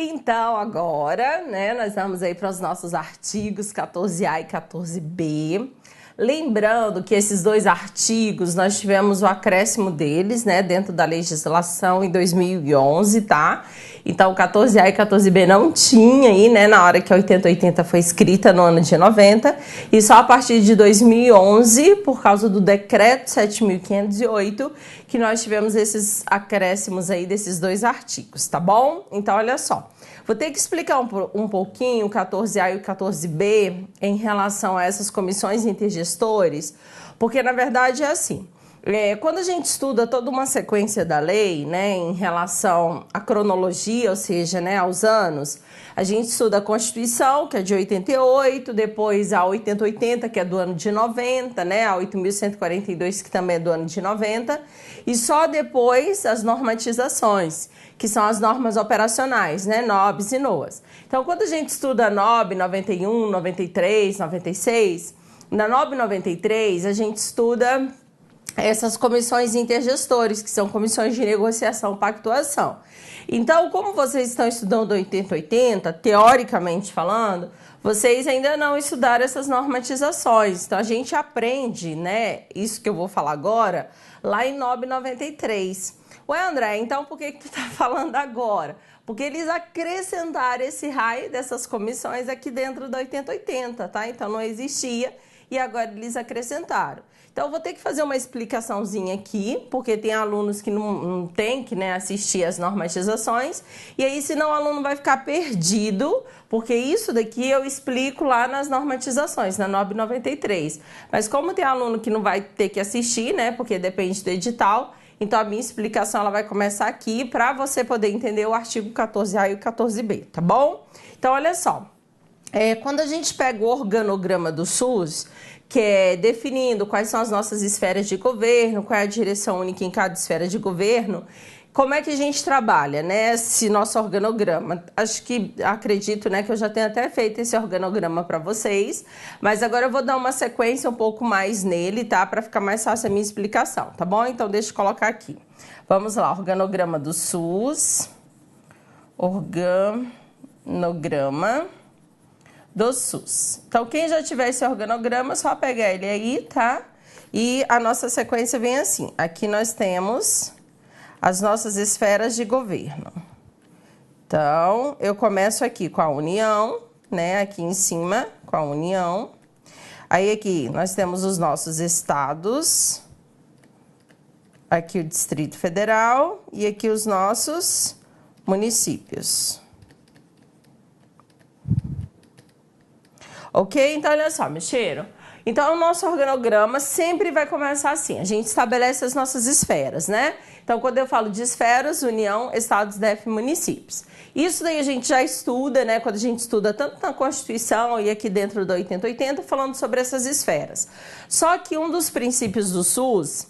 Então, agora, né, nós vamos aí para os nossos artigos 14A e 14B. Lembrando que esses dois artigos, nós tivemos o acréscimo deles, né, dentro da legislação em 2011, tá? Então, 14A e 14B não tinha aí, né, na hora que a 8080 foi escrita no ano de 90, e só a partir de 2011, por causa do decreto 7.508, que nós tivemos esses acréscimos aí desses dois artigos, tá bom? Então, olha só. Vou ter que explicar um pouquinho o 14A e o 14B em relação a essas comissões intergestores, porque na verdade é assim, quando a gente estuda toda uma sequência da lei, né, em relação à cronologia, ou seja, né, aos anos, a gente estuda a Constituição, que é de 88, depois a 8080, que é do ano de 90, né, a 8.142, que também é do ano de 90, e só depois as normatizações, que são as normas operacionais, né, NOBs e NOAs. Então, quando a gente estuda a NOB 91, 93, 96, na NOB 93 a gente estuda essas comissões intergestores, que são comissões de negociação, pactuação. Então, como vocês estão estudando 8080, teoricamente falando, vocês ainda não estudaram essas normatizações. Então, a gente aprende, né, isso que eu vou falar agora, lá em NOB 93. Ué, André, então por que tu tá falando agora? Porque eles acrescentaram esse raio dessas comissões aqui dentro da 8080, tá? Então, não existia e agora eles acrescentaram. Então, eu vou ter que fazer uma explicaçãozinha aqui, porque tem alunos que não tem que, né, assistir as normatizações, e aí senão o aluno vai ficar perdido, porque isso daqui eu explico lá nas normatizações, na NOB 93. Mas como tem aluno que não vai ter que assistir, né, porque depende do edital, então a minha explicação ela vai começar aqui para você poder entender o artigo 14A e o 14B, tá bom? Então, olha só, quando a gente pega o organograma do SUS, que é definindo quais são as nossas esferas de governo, qual é a direção única em cada esfera de governo, como é que a gente trabalha, né, esse nosso organograma? Acredito, né, que eu já tenho até feito esse organograma para vocês, mas agora eu vou dar uma sequência um pouco mais nele, tá, para ficar mais fácil a minha explicação, tá bom? Então, deixa eu colocar aqui. Vamos lá, organograma do SUS, organograma do SUS. Então, quem já tiver esse organograma, só pegar ele aí, tá? E a nossa sequência vem assim. Aqui nós temos as nossas esferas de governo. Então, eu começo aqui com a União, né? Aqui em cima, com a União. Aí aqui nós temos os nossos estados. Aqui o Distrito Federal e aqui os nossos municípios. Ok? Então, olha só, mexeram? Então, o nosso organograma sempre vai começar assim. A gente estabelece as nossas esferas, né? Então, quando eu falo de esferas, União, Estados, DF, municípios. Isso daí a gente já estuda, né? Quando a gente estuda tanto na Constituição e aqui dentro do 8080, falando sobre essas esferas. Só que um dos princípios do SUS,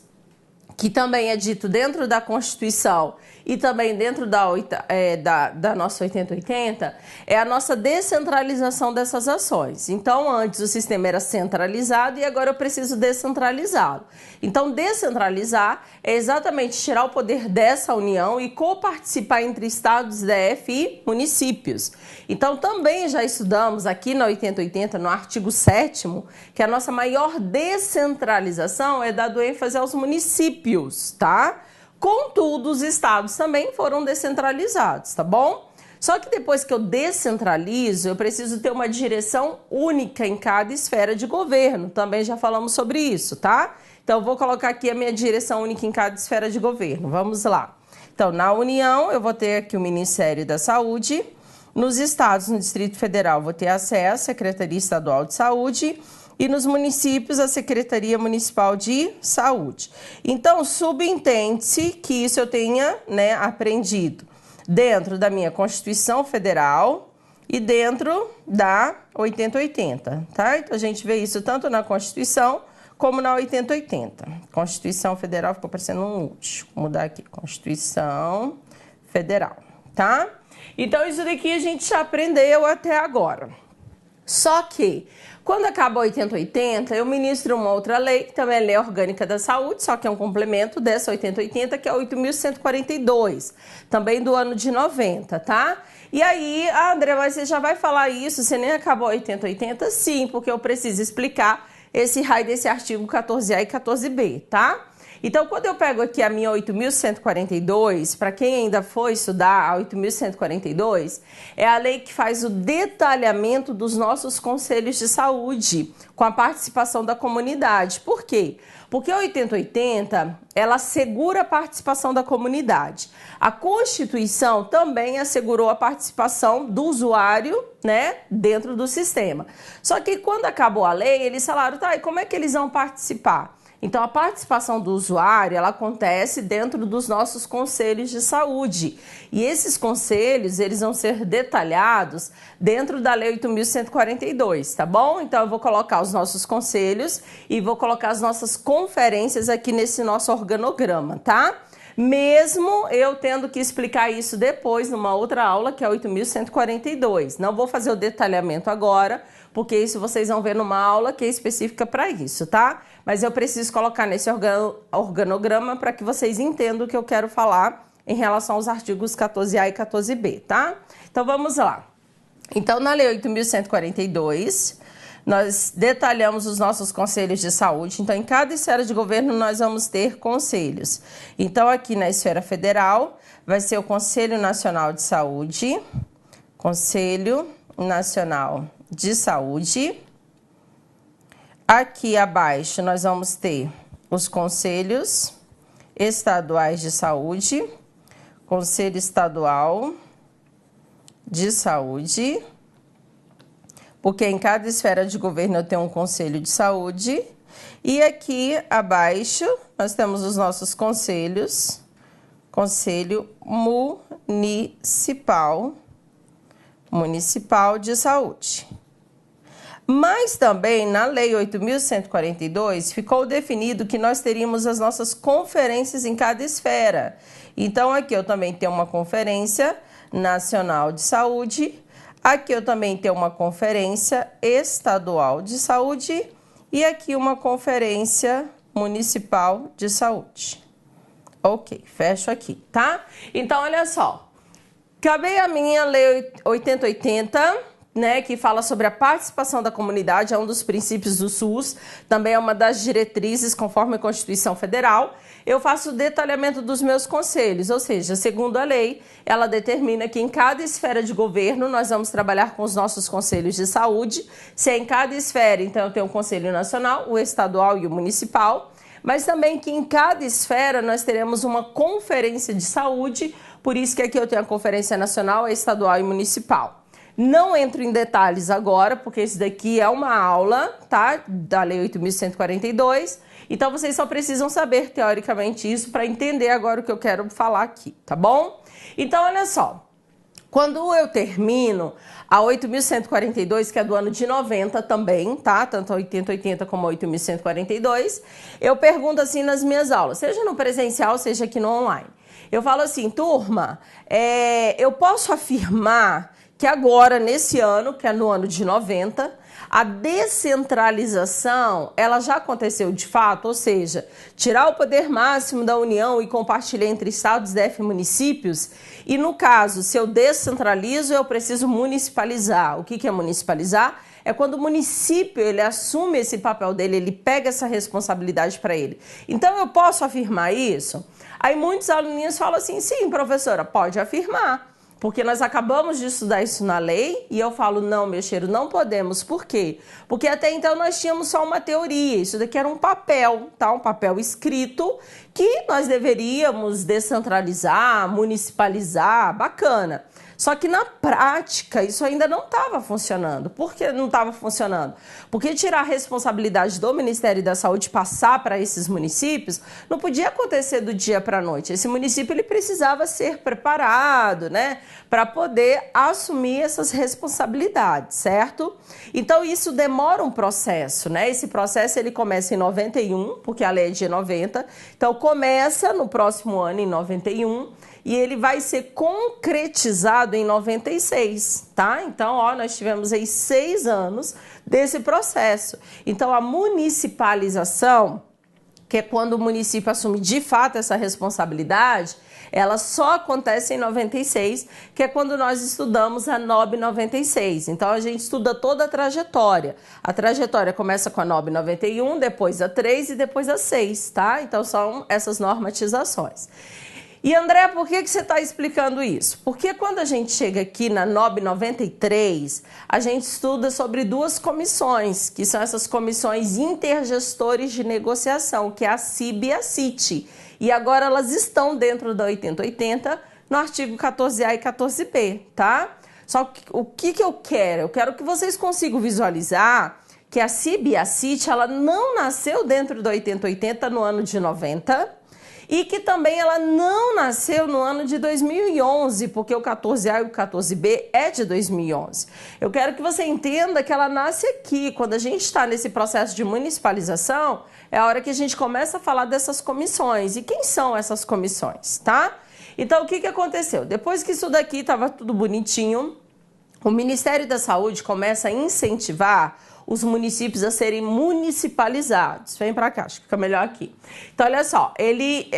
que também é dito dentro da Constituição e também dentro da nossa 8080, é a nossa descentralização dessas ações. Então, antes o sistema era centralizado e agora eu preciso descentralizá-lo. Então, descentralizar é exatamente tirar o poder dessa união e coparticipar entre estados, DF e municípios. Então, também já estudamos aqui na 8080, no artigo 7º, que a nossa maior descentralização é dado ênfase aos municípios, tá? Contudo, os estados também foram descentralizados, tá bom? Só que depois que eu descentralizo, eu preciso ter uma direção única em cada esfera de governo. Também já falamos sobre isso, tá? Então, eu vou colocar aqui a minha direção única em cada esfera de governo. Vamos lá. Então, na União, eu vou ter aqui o Ministério da Saúde. Nos estados, no Distrito Federal, vou ter a SES, Secretaria Estadual de Saúde. E nos municípios, a Secretaria Municipal de Saúde. Então, subentende-se que isso eu tenha, né, aprendido dentro da minha Constituição Federal e dentro da 8080, tá? Então, a gente vê isso tanto na Constituição como na 8080. Constituição Federal ficou parecendo um útil. Vou mudar aqui, Constituição Federal, tá? Então, isso daqui a gente já aprendeu até agora. Só que, quando acaba 8080, eu ministro uma outra lei, que também é Lei Orgânica da Saúde, só que é um complemento dessa 8080, que é 8.142, também do ano de 90, tá? E aí, André, mas você já vai falar isso, você nem acabou 8080? Sim, porque eu preciso explicar esse raio desse artigo 14A e 14B, tá? Então, quando eu pego aqui a minha 8.142, para quem ainda for estudar a 8.142, é a lei que faz o detalhamento dos nossos conselhos de saúde, com a participação da comunidade. Por quê? Porque a 8080, ela assegura a participação da comunidade. A Constituição também assegurou a participação do usuário, né, dentro do sistema. Só que quando acabou a lei, eles falaram, tá, e como é que eles vão participar? Então, a participação do usuário, ela acontece dentro dos nossos conselhos de saúde. E esses conselhos, eles vão ser detalhados dentro da Lei 8.142, tá bom? Então, eu vou colocar os nossos conselhos e vou colocar as nossas conferências aqui nesse nosso organograma, tá? Mesmo eu tendo que explicar isso depois, numa outra aula, que é 8.142. Não vou fazer o detalhamento agora, porque isso vocês vão ver numa aula que é específica para isso, tá? Mas eu preciso colocar nesse organograma para que vocês entendam o que eu quero falar em relação aos artigos 14A e 14B, tá? Então, vamos lá. Então, na Lei 8.142, nós detalhamos os nossos conselhos de saúde. Então, em cada esfera de governo, nós vamos ter conselhos. Então, aqui na esfera federal, vai ser o Conselho Nacional de Saúde, Conselho Nacional de Saúde. Aqui abaixo nós vamos ter os conselhos estaduais de saúde, Conselho Estadual de Saúde, porque em cada esfera de governo eu tenho um conselho de saúde. E aqui abaixo nós temos os nossos conselhos, Conselho Municipal de Saúde. Mas também na Lei 8.142 ficou definido que nós teríamos as nossas conferências em cada esfera. Então aqui eu também tenho uma Conferência Nacional de Saúde, aqui eu também tenho uma Conferência Estadual de Saúde e aqui uma Conferência Municipal de Saúde. Ok, fecho aqui, tá? Então olha só, acabei a minha Lei 8080, né, que fala sobre a participação da comunidade, é um dos princípios do SUS, também é uma das diretrizes conforme a Constituição Federal. Eu faço o detalhamento dos meus conselhos, ou seja, segundo a lei, ela determina que em cada esfera de governo nós vamos trabalhar com os nossos conselhos de saúde. Se é em cada esfera, então eu tenho o Conselho Nacional, o Estadual e o Municipal, mas também que em cada esfera nós teremos uma conferência de saúde, por isso que aqui eu tenho a Conferência Nacional, a Estadual e Municipal. Não entro em detalhes agora, porque isso daqui é uma aula, tá? Da Lei 8.142. Então, vocês só precisam saber, teoricamente, isso para entender agora o que eu quero falar aqui, tá bom? Então, olha só. Quando eu termino a 8.142, que é do ano de 90 também, tá? Tanto a 8080 como a 8.142, eu pergunto assim nas minhas aulas, seja no presencial, seja aqui no online. Eu falo assim, turma, eu posso afirmar que agora, nesse ano, que é no ano de 90, a descentralização, ela já aconteceu de fato, ou seja, tirar o poder máximo da União e compartilhar entre estados, DF e municípios, e no caso, se eu descentralizo, eu preciso municipalizar. O que é municipalizar? É quando o município ele assume esse papel dele, ele pega essa responsabilidade para ele. Então, eu posso afirmar isso? Aí muitos aluninhos falam assim, sim, professora, pode afirmar. Porque nós acabamos de estudar isso na lei e eu falo, não, meu cheiro, não podemos. Por quê? Porque até então nós tínhamos só uma teoria, isso daqui era um papel, tá? Um papel escrito que nós deveríamos descentralizar, municipalizar, bacana. Só que na prática isso ainda não estava funcionando. Por que não estava funcionando? Porque tirar a responsabilidade do Ministério da Saúde e passar para esses municípios não podia acontecer do dia para a noite. Esse município ele precisava ser preparado, né, para poder assumir essas responsabilidades, certo? Então isso demora um processo, né? Esse processo ele começa em 91, porque a lei é de 90. Então começa no próximo ano em 91. e ele vai ser concretizado em 96, tá? Então, ó, nós tivemos aí 6 anos desse processo. Então, a municipalização, que é quando o município assume de fato essa responsabilidade, ela só acontece em 96, que é quando nós estudamos a NOB 96. Então, a gente estuda toda a trajetória. A trajetória começa com a NOB 91, depois a 3 e depois a 6, tá? Então, são essas normatizações. E, André, por que você está explicando isso? Porque quando a gente chega aqui na NOB 93, a gente estuda sobre 2 comissões, que são essas comissões intergestores de negociação, que é a CIB e a CIT. E agora elas estão dentro da 8080, no artigo 14A e 14B, tá? Só que o que eu quero? Eu quero que vocês consigam visualizar que a CIB e a CIT, ela não nasceu dentro da 8080 no ano de 90, e que também ela não nasceu no ano de 2011, porque o 14A e o 14B é de 2011. Eu quero que você entenda que ela nasce aqui. Quando a gente está nesse processo de municipalização, é a hora que a gente começa a falar dessas comissões. E quem são essas comissões, tá? Então, o que aconteceu? Depois que isso daqui estava tudo bonitinho, o Ministério da Saúde começa a incentivar os municípios a serem municipalizados. Vem para cá, acho que fica melhor aqui. Então, olha só, ele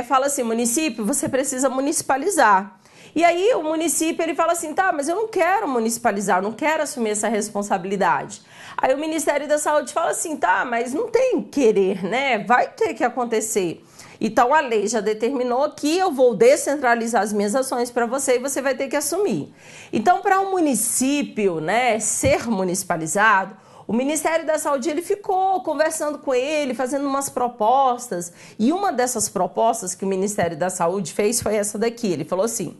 fala assim, município, você precisa municipalizar. E aí o município, ele fala assim, tá, mas eu não quero municipalizar, eu não quero assumir essa responsabilidade. Aí o Ministério da Saúde fala assim, tá, mas não tem querer, né? Vai ter que acontecer. Então, a lei já determinou que eu vou descentralizar as minhas ações para você e você vai ter que assumir. Então, para um município, né, ser municipalizado, o Ministério da Saúde, ele ficou conversando com ele, fazendo umas propostas, e uma dessas propostas que o Ministério da Saúde fez foi essa daqui. Ele falou assim,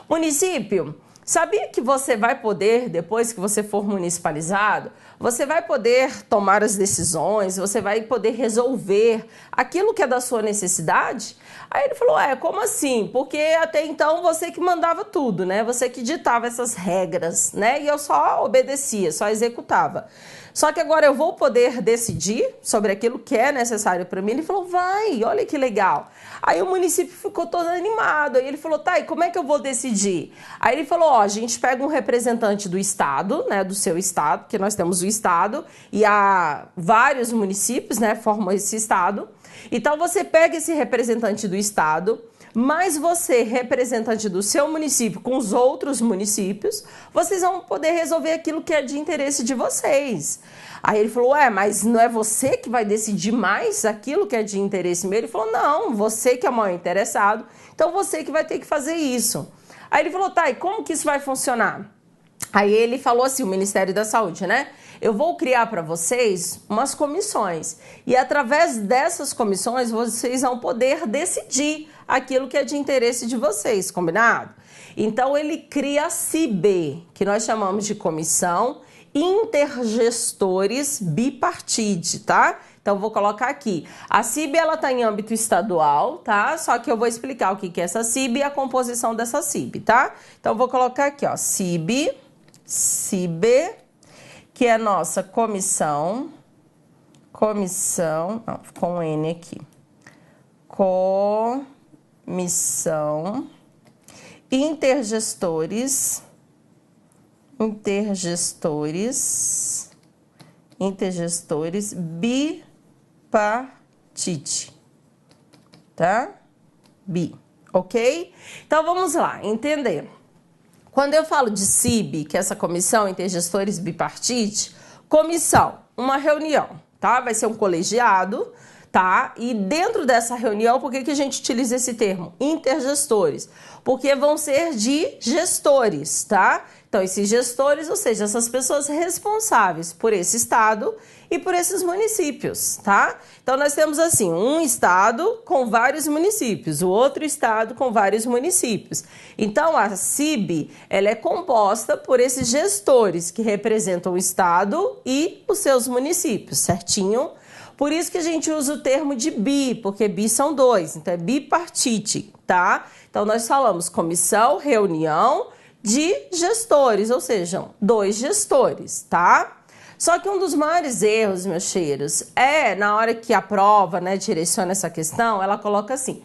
município, sabia que você vai poder, depois que você for municipalizado, você vai poder tomar as decisões, você vai poder resolver aquilo que é da sua necessidade? Aí ele falou, como assim? Porque até então você que mandava tudo, né? Você que ditava essas regras, né? E eu só obedecia, só executava. Só que agora eu vou poder decidir sobre aquilo que é necessário para mim. Ele falou, vai, olha que legal. Aí o município ficou todo animado. Aí ele falou, tá, e como é que eu vou decidir? Aí ele falou, a gente pega um representante do estado, né, do seu estado, porque nós temos o estado e há vários municípios, né, formam esse estado. Então você pega esse representante do estado, mas você, representante do seu município com os outros municípios, vocês vão poder resolver aquilo que é de interesse de vocês. Aí ele falou, mas não é você que vai decidir mais aquilo que é de interesse meu? Ele falou, não, você que é o maior interessado, então você que vai ter que fazer isso. Aí ele falou, tá, e como que isso vai funcionar? Aí ele falou assim, o Ministério da Saúde, né? Eu vou criar para vocês umas comissões e através dessas comissões vocês vão poder decidir aquilo que é de interesse de vocês, combinado? Então ele cria a CIB, que nós chamamos de Comissão Intergestores Bipartite, tá? Então vou colocar aqui. A CIB ela tá em âmbito estadual, tá? Só que eu vou explicar o que é essa CIB e a composição dessa CIB, tá? Então vou colocar aqui, ó, CIB, que é a nossa comissão, não, com N aqui, comissão intergestores bipartite, tá? Ok? Então vamos lá, entender. Quando eu falo de CIB, que é essa comissão intergestores bipartite, comissão, uma reunião, tá? Vai ser um colegiado, tá? E dentro dessa reunião, por que a gente utiliza esse termo? Intergestores. Porque vão ser de gestores, tá? Então, esses gestores, ou seja, essas pessoas responsáveis por esse estado e por esses municípios, tá? Então, nós temos assim, um estado com vários municípios, o outro estado com vários municípios. Então, a CIB, ela é composta por esses gestores que representam o estado e os seus municípios, certinho? Por isso que a gente usa o termo de bi, porque bi são 2, então é bipartite, tá? Então, nós falamos comissão, reunião de gestores, ou seja, 2 gestores, tá? Só que um dos maiores erros, meus cheiros, é na hora que a prova, né, direciona essa questão, ela coloca assim,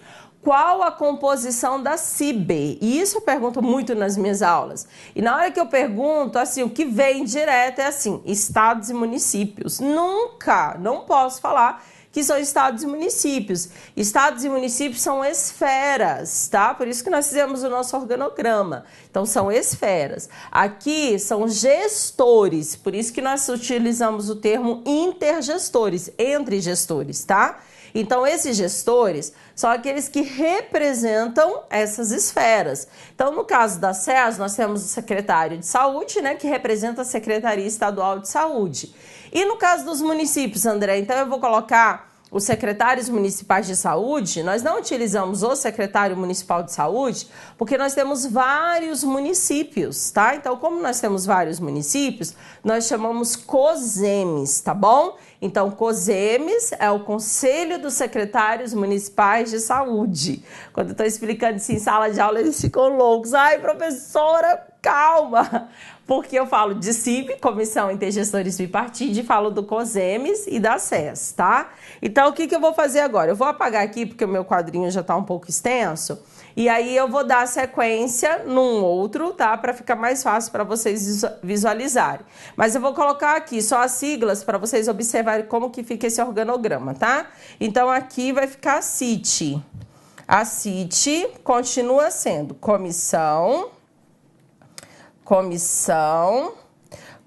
qual a composição da CIB? E isso eu pergunto muito nas minhas aulas. E na hora que eu pergunto, assim, o que vem direto é assim, estados e municípios. Nunca, não posso falar que são estados e municípios. Estados e municípios são esferas, tá? Por isso que nós fizemos o nosso organograma. Então, são esferas. Aqui são gestores, por isso que nós utilizamos o termo intergestores, entre gestores, tá? Então, esses gestores são aqueles que representam essas esferas. Então, no caso da SES, nós temos o secretário de saúde, né, que representa a Secretaria Estadual de Saúde. E no caso dos municípios, André, então eu vou colocar os secretários municipais de saúde. Nós não utilizamos o secretário municipal de saúde porque nós temos vários municípios, tá? Então, como nós temos vários municípios, nós chamamos COSEMES, tá bom? Então, COSEMES é o Conselho dos Secretários Municipais de Saúde. Quando eu estou explicando isso em sala de aula, eles ficam loucos. Ai, professora, calma! Porque eu falo de CIB, Comissão Intergestores Bipartite, falo do COSEMES e da SES, tá? Então, o que eu vou fazer agora? Eu vou apagar aqui, porque o meu quadrinho já está um pouco extenso, e aí eu vou dar sequência num outro, tá? Para ficar mais fácil para vocês visualizarem. Mas eu vou colocar aqui só as siglas para vocês observarem como que fica esse organograma, tá? Então, aqui vai ficar a CIT. A CIT continua sendo comissão,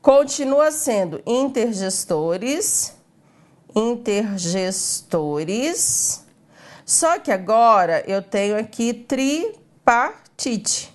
continua sendo intergestores, só que agora eu tenho aqui tripartite,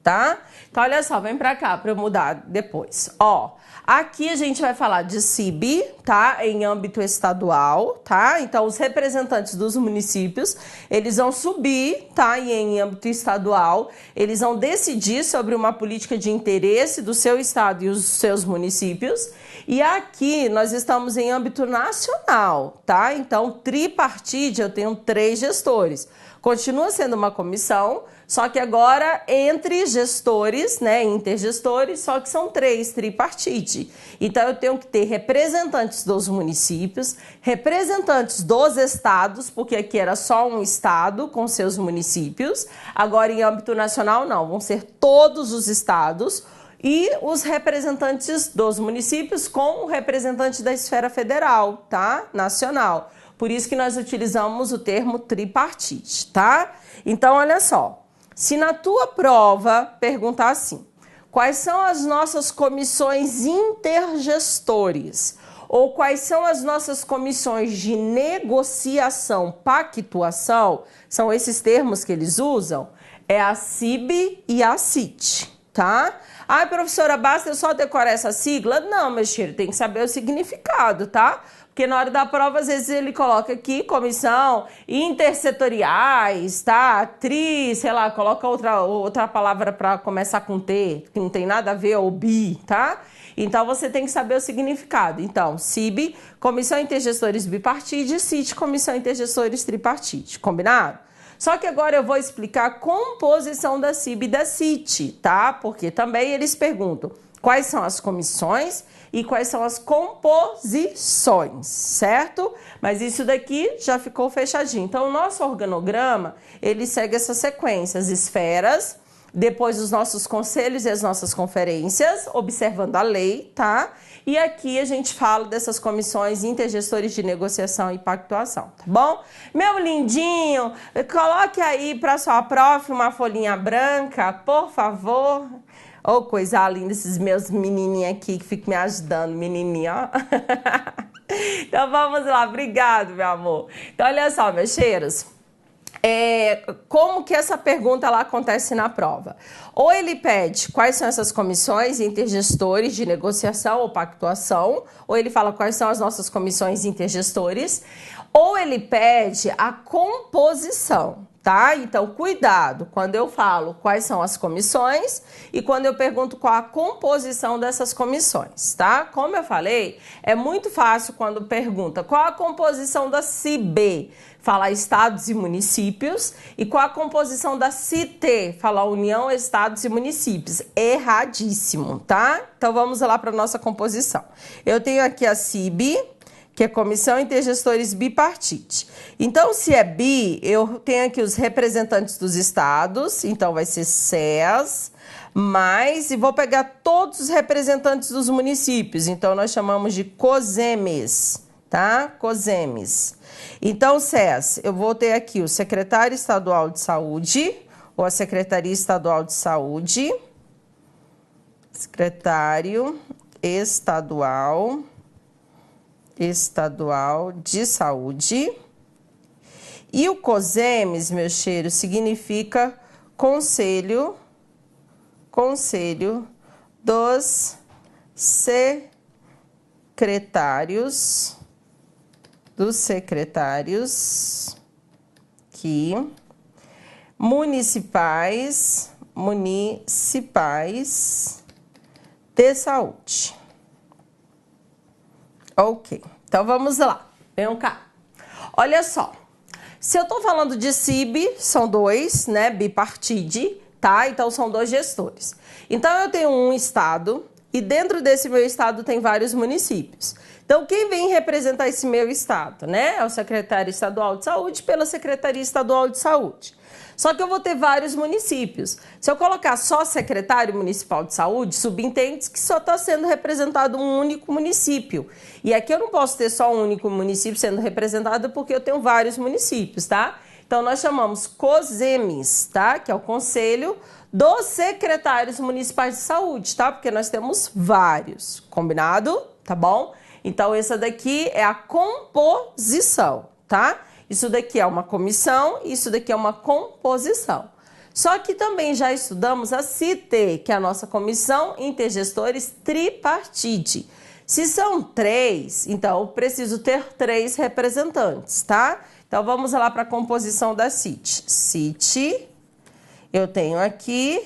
tá? Então, olha só, vem pra cá pra eu mudar depois. Ó, aqui a gente vai falar de CIB, tá? Em âmbito estadual, tá? Então, os representantes dos municípios, eles vão subir, tá? E em âmbito estadual, eles vão decidir sobre uma política de interesse do seu estado e os seus municípios. E aqui nós estamos em âmbito nacional, tá? Então, tripartite, eu tenho 3 gestores. Continua sendo uma comissão, só que agora entre gestores, né, intergestores, só que são 3, tripartite. Então, eu tenho que ter representantes dos municípios, representantes dos estados, porque aqui era só um estado com seus municípios. Agora, em âmbito nacional, não, vão ser todos os estados e os representantes dos municípios com o representante da esfera federal, tá? Nacional. Por isso que nós utilizamos o termo tripartite, tá? Então, olha só, se na tua prova perguntar assim, quais são as nossas comissões intergestores ou quais são as nossas comissões de negociação, pactuação, são esses termos que eles usam, é a CIB e a CIT, tá? Ai, professora, basta eu só decorar essa sigla? Não, meu filho, tem que saber o significado, tá? Porque na hora da prova, às vezes ele coloca aqui comissão intersetoriais, tá? Sei lá, coloca outra palavra para começar com T, que não tem nada a ver, ou bi, tá? Então, você tem que saber o significado. Então, CIB, Comissão Intergestores Bipartite, CIT, Comissão Intergestores Tripartite. Combinado? Só que agora eu vou explicar a composição da CIB e da CIT, tá? Porque também eles perguntam quais são as comissões e quais são as composições, certo? Mas isso daqui já ficou fechadinho. Então, o nosso organograma, ele segue essa sequência, as esferas, depois os nossos conselhos e as nossas conferências, observando a lei, tá? E aqui a gente fala dessas comissões intergestores de negociação e pactuação, tá bom? Meu lindinho, coloque aí para sua prof uma folhinha branca, por favor. Oh, coisa linda, esses meus menininhos aqui que ficam me ajudando, menininho, ó. Então, vamos lá, obrigado, meu amor. Então, olha só, meus cheiros. Como que essa pergunta ela acontece na prova? Ou ele pede quais são essas comissões intergestores de negociação ou pactuação, ou ele fala quais são as nossas comissões intergestores, ou ele pede a composição, tá? Então, cuidado quando eu falo quais são as comissões e quando eu pergunto qual a composição dessas comissões, tá? Como eu falei, é muito fácil quando pergunta qual a composição da CIB, falar estados e municípios, e qual a composição da CIT, falar União, Estados e Municípios. Erradíssimo, tá? Então, vamos lá para a nossa composição. Eu tenho aqui a CIB, que é Comissão Intergestores Bipartite. Então, se é bi, eu tenho aqui os representantes dos estados, então vai ser SES, e vou pegar todos os representantes dos municípios, então nós chamamos de COSEMES, tá? COSEMES. Então, SES, eu vou ter aqui o secretário estadual de saúde, ou a Secretaria Estadual de Saúde, secretário estadual de saúde. E o COSEMES, meu cheiro, significa Conselho dos secretários aqui municipais de saúde. Ok, então vamos lá. Vem cá. Olha só, se eu tô falando de CIB, são dois, né, bipartite, tá? Então são dois gestores. Então eu tenho um estado e dentro desse meu estado tem vários municípios. Então quem vem representar esse meu estado, né? É o secretário estadual de saúde pela Secretaria Estadual de Saúde. Só que eu vou ter vários municípios. Se eu colocar só secretário municipal de saúde, subentende que só está sendo representado um único município. E aqui eu não posso ter só um único município sendo representado porque eu tenho vários municípios, tá? Então nós chamamos COSEMES, tá? Que é o Conselho dos Secretários Municipais de Saúde, tá? Porque nós temos vários, combinado? Tá bom? Então essa daqui é a composição, tá? Isso daqui é uma comissão, isso daqui é uma composição. Só que também já estudamos a CIT, que é a nossa Comissão Intergestores Tripartite. Se são 3, então eu preciso ter 3 representantes, tá? Então vamos lá para a composição da CIT. CIT, eu tenho aqui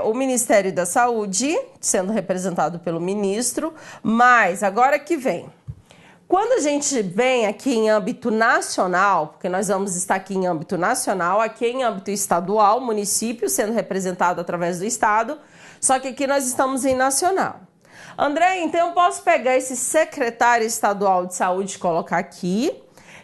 o Ministério da Saúde, sendo representado pelo ministro, mas agora que vem. Quando a gente vem aqui em âmbito nacional, porque nós vamos estar aqui em âmbito nacional, aqui em âmbito estadual, município sendo representado através do estado, só que aqui nós estamos em nacional. André, então eu posso pegar esse secretário estadual de saúde e colocar aqui,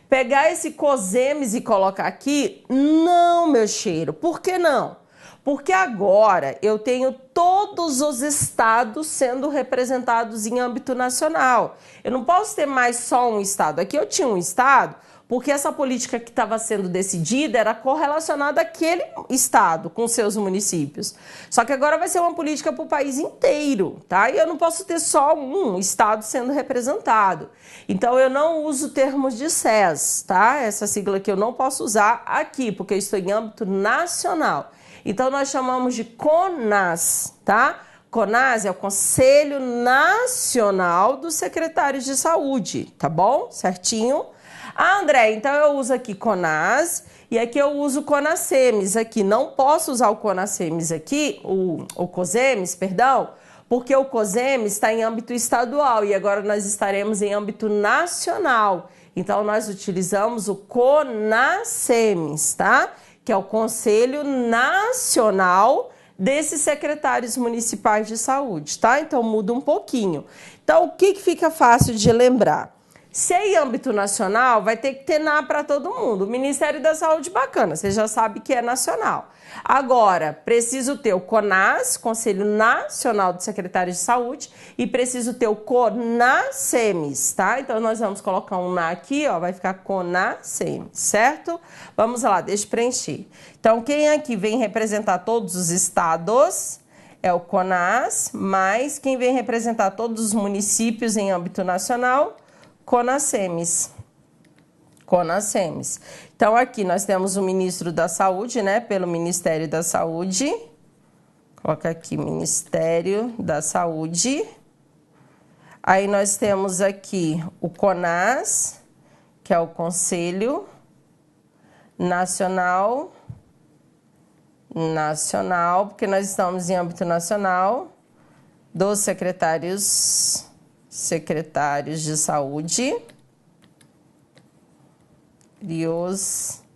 pegar esse COSEMES e colocar aqui? Não, meu cheiro, por que não? Porque agora eu tenho todos os estados sendo representados em âmbito nacional. Eu não posso ter mais só um estado. Aqui eu tinha um estado porque essa política que estava sendo decidida era correlacionada àquele estado com seus municípios. Só que agora vai ser uma política para o país inteiro, tá? E eu não posso ter só um estado sendo representado. Então eu não uso termos de SES, tá? Essa sigla que eu não posso usar aqui, porque eu estou em âmbito nacional. Então, nós chamamos de CONAS, tá? CONAS é o Conselho Nacional dos Secretários de Saúde, tá bom? Certinho? Ah, André, então eu uso aqui CONAS e aqui eu uso CONASEMES aqui. Não posso usar o CONASEMES aqui, o COSEMES, perdão, porque o COSEMES está em âmbito estadual e agora nós estaremos em âmbito nacional. Então, nós utilizamos o CONASEMES, tá? Que é o Conselho Nacional desses secretários municipais de saúde, tá? Então, muda um pouquinho. Então, o que fica fácil de lembrar? Se é em âmbito nacional, vai ter que ter NA para todo mundo. O Ministério da Saúde, bacana, você já sabe que é nacional. Agora, preciso ter o CONAS, Conselho Nacional de Secretários de Saúde, e preciso ter o CONASEMES, tá? Então, nós vamos colocar um NA aqui, ó, vai ficar CONASEMES, certo? Vamos lá, deixa eu preencher. Então, quem aqui vem representar todos os estados é o CONAS, mas quem vem representar todos os municípios em âmbito nacional, CONASEMES. CONASEMES. Então, aqui nós temos o ministro da Saúde, né? Pelo Ministério da Saúde. Coloca aqui, Ministério da Saúde. Aí nós temos aqui o CONAS, que é o Conselho Nacional, porque nós estamos em âmbito nacional, dos secretários de saúde,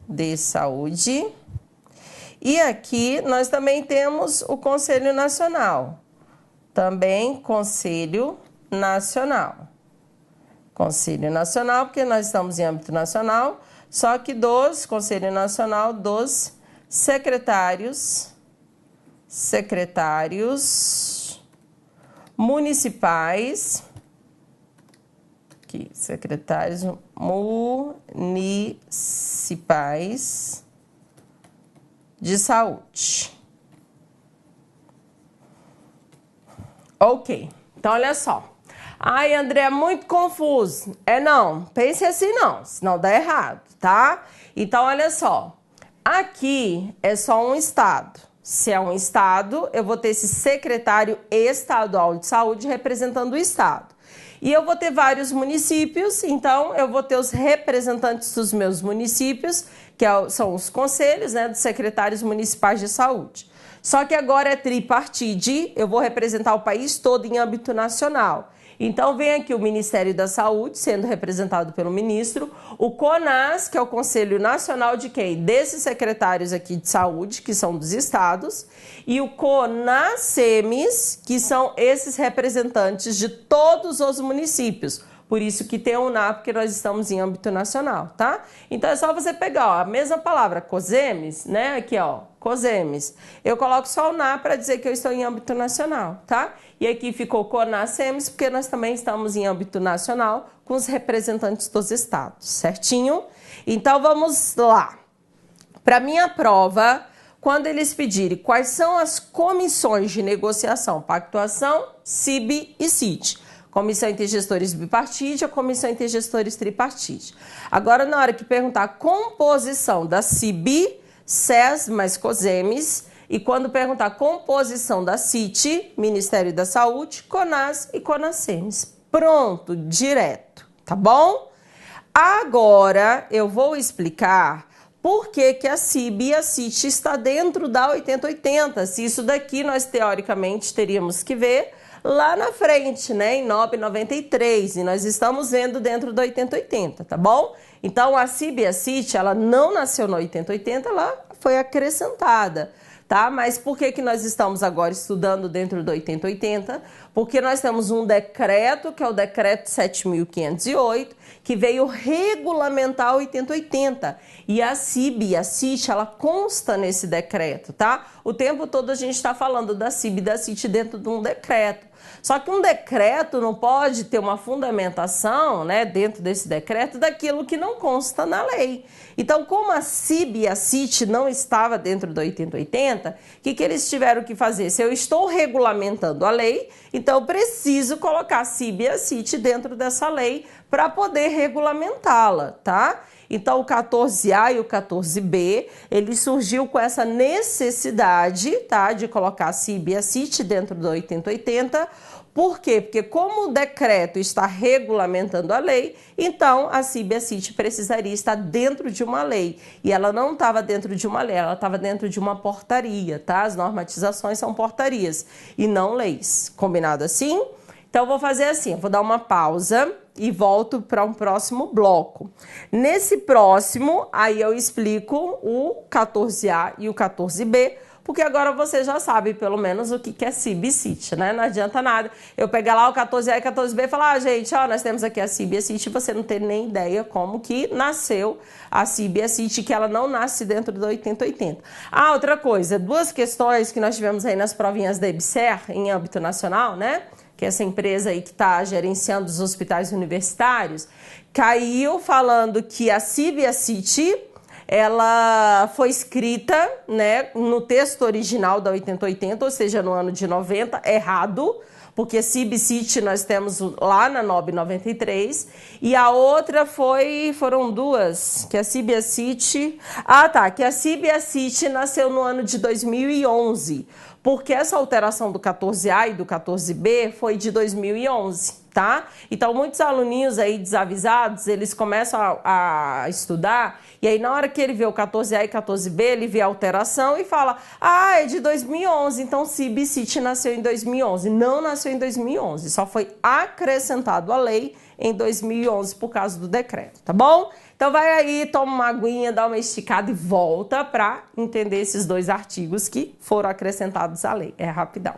de saúde. E aqui nós também temos o Conselho Nacional, também Conselho Nacional. Conselho Nacional, porque nós estamos em âmbito nacional, só que dos Conselho Nacional dos secretários municipais, aqui, secretários municipais de saúde. Ok, então olha só. Ai, André, é muito confuso. Não, pense assim não, senão dá errado, tá? Então olha só, aqui é só um estado. Se é um estado, eu vou ter esse secretário estadual de saúde representando o estado. E eu vou ter vários municípios, então eu vou ter os representantes dos meus municípios, que são os conselhos, né, dos secretários municipais de saúde. Só que agora é tripartite, eu vou representar o país todo em âmbito nacional. Então vem aqui o Ministério da Saúde, sendo representado pelo ministro, o CONAS, que é o Conselho Nacional de quem? Desses secretários aqui de saúde, que são dos estados, e o CONASEMES, que são esses representantes de todos os municípios. Por isso que tem o NA, porque nós estamos em âmbito nacional, tá? Então é só você pegar, ó, a mesma palavra, COSEMES, né? Aqui, ó, COSEMES. Eu coloco só o NA para dizer que eu estou em âmbito nacional, tá? E aqui ficou CONASEMES, porque nós também estamos em âmbito nacional com os representantes dos estados, certinho? Então vamos lá. Para minha prova, quando eles pedirem quais são as comissões de negociação, pactuação, CIB e CIT. Comissão Intergestores Bipartite, a Comissão Intergestores Tripartite. Agora, na hora que perguntar a composição da CIB, SES mais COSEMES, e quando perguntar a composição da CIT, Ministério da Saúde, CONAS e CONASEMES. Pronto, direto, tá bom? Agora, eu vou explicar por que a CIB e a CIT está dentro da 8080. Se isso daqui nós, teoricamente, teríamos que ver lá na frente, né, em 993, e nós estamos vendo dentro do 8080, tá bom? Então, a CIB e a CIT, ela não nasceu no 8080, ela foi acrescentada, tá? Mas por que nós estamos agora estudando dentro do 8080? Porque nós temos um decreto, que é o decreto 7.508, que veio regulamentar o 8080. E a CIB e a CIT, ela consta nesse decreto, tá? O tempo todo a gente está falando da CIB e da CIT dentro de um decreto. Só que um decreto não pode ter uma fundamentação, né, dentro desse decreto daquilo que não consta na lei. Então, como a CIB e a CIT não estava dentro do 8080, o que eles tiveram que fazer? Se eu estou regulamentando a lei, então eu preciso colocar a CIB e a CIT dentro dessa lei para poder regulamentá-la, tá? Então, o 14A e o 14B, ele surgiu com essa necessidade, tá, de colocar a CIB e a CIT dentro do 8080. Por quê? Porque como o decreto está regulamentando a lei, então a CIB e a CIT precisaria estar dentro de uma lei. E ela não estava dentro de uma lei, ela estava dentro de uma portaria, tá? As normatizações são portarias e não leis. Combinado assim? Então, eu vou fazer assim, eu vou dar uma pausa e volto para um próximo bloco. Nesse próximo, aí eu explico o 14A e o 14B, porque agora você já sabe, pelo menos, o que é CIB e CIT, né? Não adianta nada eu pegar lá o 14A e 14B e falar, gente, ó, nós temos aqui a CIB e a CIT, e você não tem nem ideia como que nasceu a CIB e a CIT, que ela não nasce dentro do 8080. Ah, outra coisa, duas questões que nós tivemos aí nas provinhas da EBSER, em âmbito nacional, né? Que é essa empresa aí que está gerenciando os hospitais universitários, caiu falando que a CIB e a CIT, ela foi escrita, né, no texto original da 8080, ou seja, no ano de 90, errado, porque CIB e CIT nós temos lá na NOB 93, e a outra foram duas, que a CIB e a CIT... Ah, tá, que a CIB e a CIT nasceu no ano de 2011, porque essa alteração do 14A e do 14B foi de 2011, tá? Então, muitos aluninhos aí desavisados, eles começam a estudar, e aí na hora que ele vê o 14A e 14B, ele vê a alteração e fala, ah, é de 2011, então CIB e CIT nasceu em 2011. Não nasceu em 2011, só foi acrescentado à lei em 2011 por causa do decreto, tá bom? Então vai aí, toma uma aguinha, dá uma esticada e volta para entender esses dois artigos que foram acrescentados à lei. É rapidão.